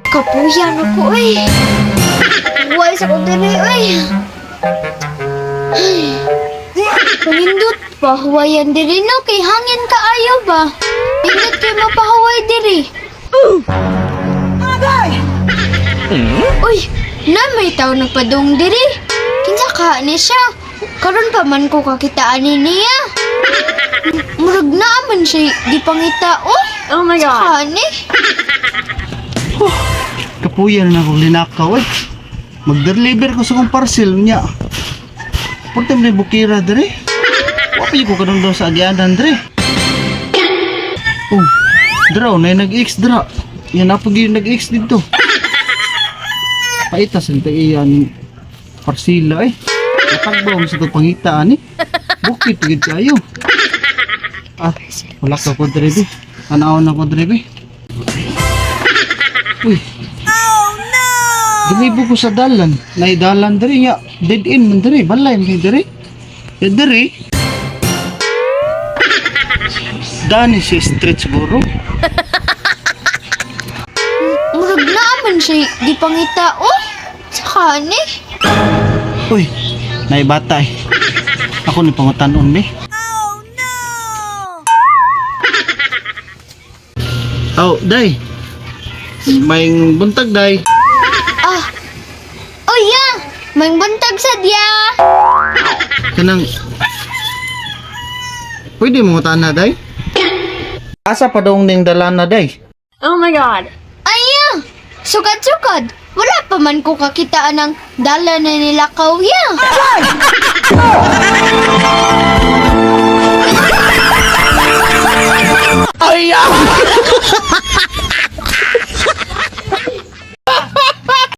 Kapuyan ako eh. Buhay sa kundiri eh. Pangindot, pahuwayan diri no, kay hangin kaayo ba? Pindot kay mapahuway diri. Uy, na may tao nagpadung diri. Kinsa ka ni siya? Karon pa man ko kakitaan ni niya. Murag naaman siya di pangita oh. Oh my God. Kani? Kapuyan na akong linakaw eh. Mag-deliver ko sa kong parcel niya. Portem na bukira dere. Wapi ko kanong daw sa agianan dere. Oh, draw na yung nag-X dra. Yan na pag yung nag-X dito. Paitas ang iyan parsila eh. Natagbaw sa itong pangitaan eh. Bukit pagid kayo. Ah, wala ka ko dere be. Anaw na ko dere be. Uy. Dumibo ko sa dalan. Naidalan diri nga. Dead end man diri. Balay man diri. Ya diri. Dani si street siguro. Murag naaman siya di pangita oh. Kani? Uy. Naibata eh. Ako ni pangutanon be. Oh, day. May buntag day. Oh yeah! May buntag sa diya! Kanang pwede mo na day? Asa pa daw ning dalan na day? Oh my God. Aya! Sukad-sukad! Wala pa man ko kakitaan ng dala na nila kawya! Ay!